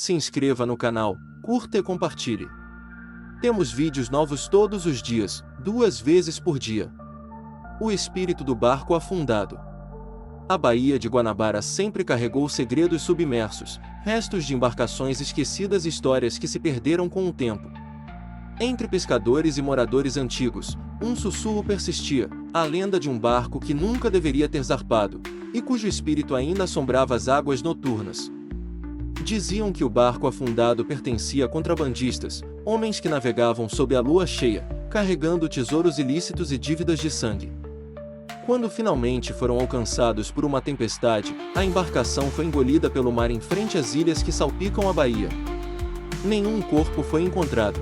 Se inscreva no canal, curta e compartilhe. Temos vídeos novos todos os dias, 2 vezes por dia. O espírito do barco afundado. A Baía de Guanabara sempre carregou segredos submersos, restos de embarcações esquecidas e histórias que se perderam com o tempo. Entre pescadores e moradores antigos, um sussurro persistia, a lenda de um barco que nunca deveria ter zarpado, e cujo espírito ainda assombrava as águas noturnas. Diziam que o barco afundado pertencia a contrabandistas, homens que navegavam sob a lua cheia, carregando tesouros ilícitos e dívidas de sangue. Quando finalmente foram alcançados por uma tempestade, a embarcação foi engolida pelo mar em frente às ilhas que salpicam a baía. Nenhum corpo foi encontrado.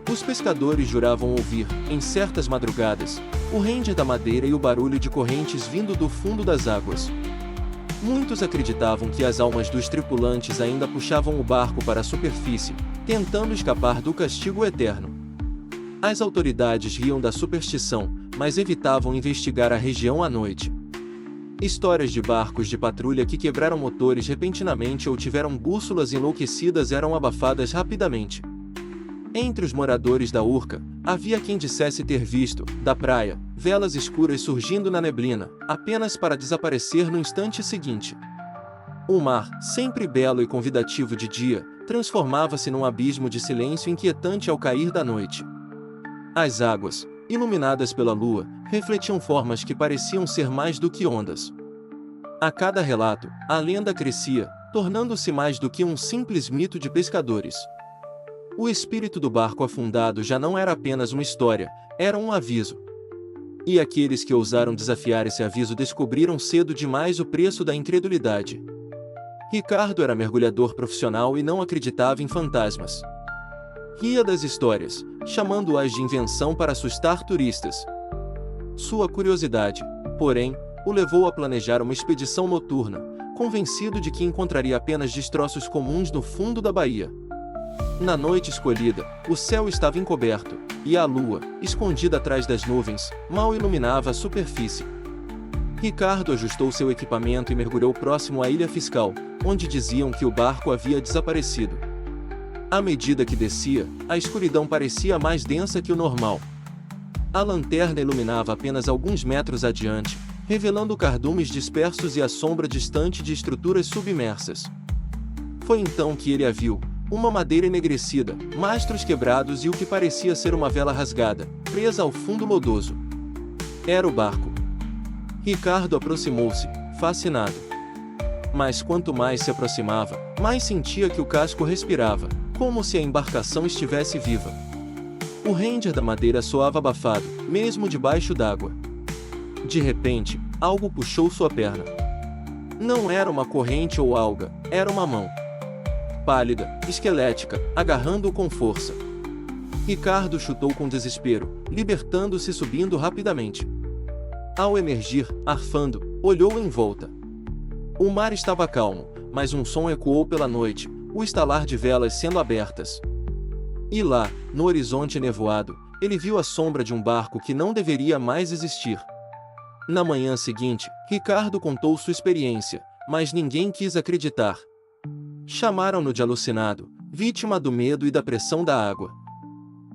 Os pescadores juravam ouvir, em certas madrugadas, o render da madeira e o barulho de correntes vindo do fundo das águas. Muitos acreditavam que as almas dos tripulantes ainda puxavam o barco para a superfície, tentando escapar do castigo eterno. As autoridades riam da superstição, mas evitavam investigar a região à noite. Histórias de barcos de patrulha que quebraram motores repentinamente ou tiveram bússolas enlouquecidas eram abafadas rapidamente. Entre os moradores da Urca, havia quem dissesse ter visto, da praia, velas escuras surgindo na neblina, apenas para desaparecer no instante seguinte. O mar, sempre belo e convidativo de dia, transformava-se num abismo de silêncio inquietante ao cair da noite. As águas, iluminadas pela lua, refletiam formas que pareciam ser mais do que ondas. A cada relato, a lenda crescia, tornando-se mais do que um simples mito de pescadores. O espírito do barco afundado já não era apenas uma história, era um aviso. E aqueles que ousaram desafiar esse aviso descobriram cedo demais o preço da incredulidade. Ricardo era mergulhador profissional e não acreditava em fantasmas. Ria das histórias, chamando-as de invenção para assustar turistas. Sua curiosidade, porém, o levou a planejar uma expedição noturna, convencido de que encontraria apenas destroços comuns no fundo da baía. Na noite escolhida, o céu estava encoberto, e a lua, escondida atrás das nuvens, mal iluminava a superfície. Ricardo ajustou seu equipamento e mergulhou próximo à ilha fiscal, onde diziam que o barco havia desaparecido. À medida que descia, a escuridão parecia mais densa que o normal. A lanterna iluminava apenas alguns metros adiante, revelando cardumes dispersos e a sombra distante de estruturas submersas. Foi então que ele a viu. Uma madeira enegrecida, mastros quebrados e o que parecia ser uma vela rasgada, presa ao fundo lodoso. Era o barco. Ricardo aproximou-se, fascinado. Mas quanto mais se aproximava, mais sentia que o casco respirava, como se a embarcação estivesse viva. O render da madeira soava abafado, mesmo debaixo d'água. De repente, algo puxou sua perna. Não era uma corrente ou alga, era uma mão. Pálida, esquelética, agarrando-o com força. Ricardo chutou com desespero, libertando-se e subindo rapidamente. Ao emergir, arfando, olhou em volta. O mar estava calmo, mas um som ecoou pela noite, o estalar de velas sendo abertas. E lá, no horizonte nevoado, ele viu a sombra de um barco que não deveria mais existir. Na manhã seguinte, Ricardo contou sua experiência, mas ninguém quis acreditar. Chamaram-no de alucinado, vítima do medo e da pressão da água.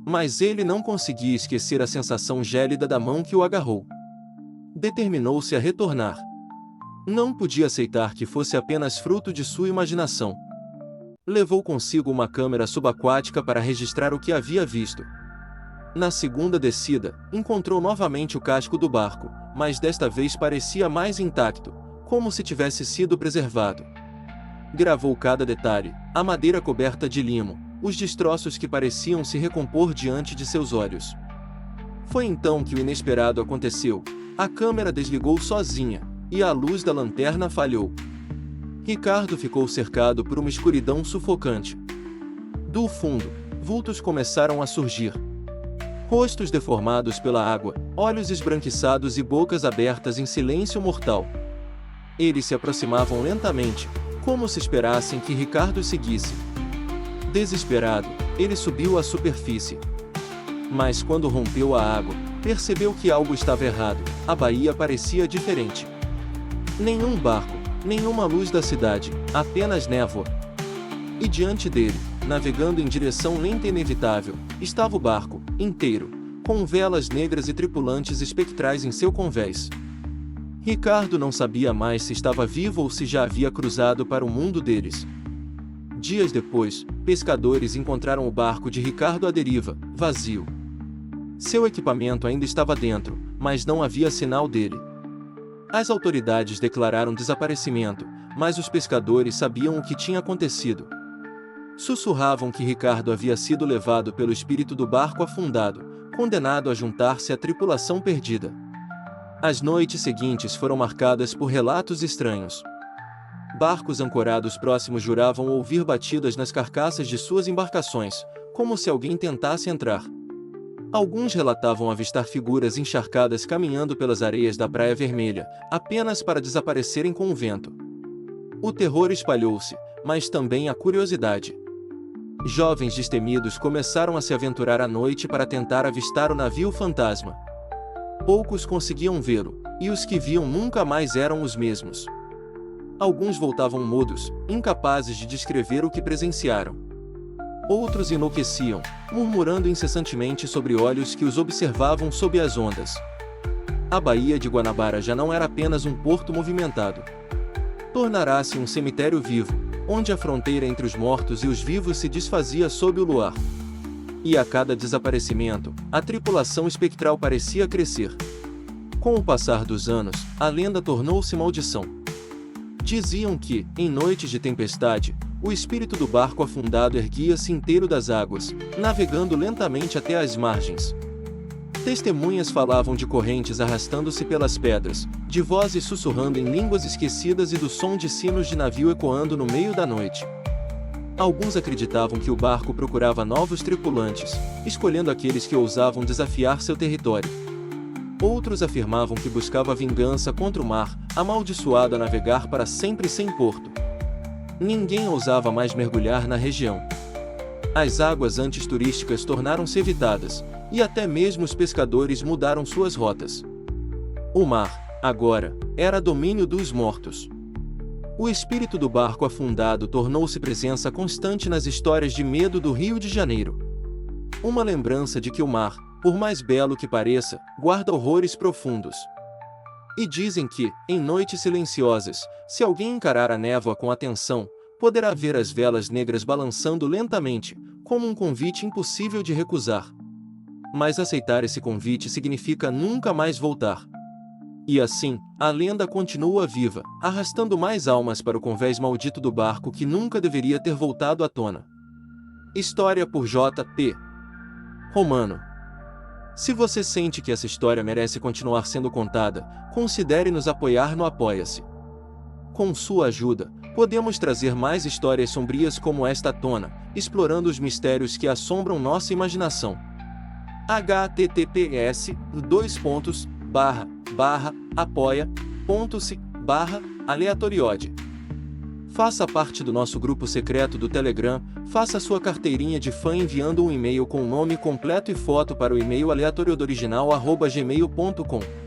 Mas ele não conseguia esquecer a sensação gélida da mão que o agarrou. Determinou-se a retornar. Não podia aceitar que fosse apenas fruto de sua imaginação. Levou consigo uma câmera subaquática para registrar o que havia visto. Na segunda descida, encontrou novamente o casco do barco, mas desta vez parecia mais intacto, como se tivesse sido preservado. Gravou cada detalhe, a madeira coberta de limo, os destroços que pareciam se recompor diante de seus olhos. Foi então que o inesperado aconteceu. A câmera desligou sozinha, e a luz da lanterna falhou. Ricardo ficou cercado por uma escuridão sufocante. Do fundo, vultos começaram a surgir. Rostos deformados pela água, olhos esbranquiçados e bocas abertas em silêncio mortal. Eles se aproximavam lentamente, como se esperassem que Ricardo seguisse. Desesperado, ele subiu à superfície. Mas quando rompeu a água, percebeu que algo estava errado, a baía parecia diferente. Nenhum barco, nenhuma luz da cidade, apenas névoa. E diante dele, navegando em direção lenta e inevitável, estava o barco, inteiro, com velas negras e tripulantes espectrais em seu convés. Ricardo não sabia mais se estava vivo ou se já havia cruzado para o mundo deles. Dias depois, pescadores encontraram o barco de Ricardo à deriva, vazio. Seu equipamento ainda estava dentro, mas não havia sinal dele. As autoridades declararam desaparecimento, mas os pescadores sabiam o que tinha acontecido. Sussurravam que Ricardo havia sido levado pelo espírito do barco afundado, condenado a juntar-se à tripulação perdida. As noites seguintes foram marcadas por relatos estranhos. Barcos ancorados próximos juravam ouvir batidas nas carcaças de suas embarcações, como se alguém tentasse entrar. Alguns relatavam avistar figuras encharcadas caminhando pelas areias da Praia Vermelha, apenas para desaparecerem com o vento. O terror espalhou-se, mas também a curiosidade. Jovens destemidos começaram a se aventurar à noite para tentar avistar o navio fantasma. Poucos conseguiam vê-lo, e os que viam nunca mais eram os mesmos. Alguns voltavam mudos, incapazes de descrever o que presenciaram. Outros enlouqueciam, murmurando incessantemente sobre olhos que os observavam sob as ondas. A Baía de Guanabara já não era apenas um porto movimentado. Tornara-se um cemitério vivo, onde a fronteira entre os mortos e os vivos se desfazia sob o luar. E a cada desaparecimento, a tripulação espectral parecia crescer. Com o passar dos anos, a lenda tornou-se maldição. Diziam que, em noites de tempestade, o espírito do barco afundado erguia-se inteiro das águas, navegando lentamente até as margens. Testemunhas falavam de correntes arrastando-se pelas pedras, de vozes sussurrando em línguas esquecidas e do som de sinos de navio ecoando no meio da noite. Alguns acreditavam que o barco procurava novos tripulantes, escolhendo aqueles que ousavam desafiar seu território. Outros afirmavam que buscava vingança contra o mar, amaldiçoado a navegar para sempre sem porto. Ninguém ousava mais mergulhar na região. As águas antes turísticas tornaram-se evitadas, e até mesmo os pescadores mudaram suas rotas. O mar, agora, era domínio dos mortos. O espírito do barco afundado tornou-se presença constante nas histórias de medo do Rio de Janeiro. Uma lembrança de que o mar, por mais belo que pareça, guarda horrores profundos. E dizem que, em noites silenciosas, se alguém encarar a névoa com atenção, poderá ver as velas negras balançando lentamente, como um convite impossível de recusar. Mas aceitar esse convite significa nunca mais voltar. E assim, a lenda continua viva, arrastando mais almas para o convés maldito do barco que nunca deveria ter voltado à tona. História por J.P. Romano. Se você sente que essa história merece continuar sendo contada, considere nos apoiar no Apoia-se. Com sua ajuda, podemos trazer mais histórias sombrias como esta à tona, explorando os mistérios que assombram nossa imaginação. https://apoia.se/aleatoriode. Faça parte do nosso grupo secreto do Telegram, faça sua carteirinha de fã enviando um e-mail com o nome completo e foto para o e-mail aleatoriodoriginal@gmail.com.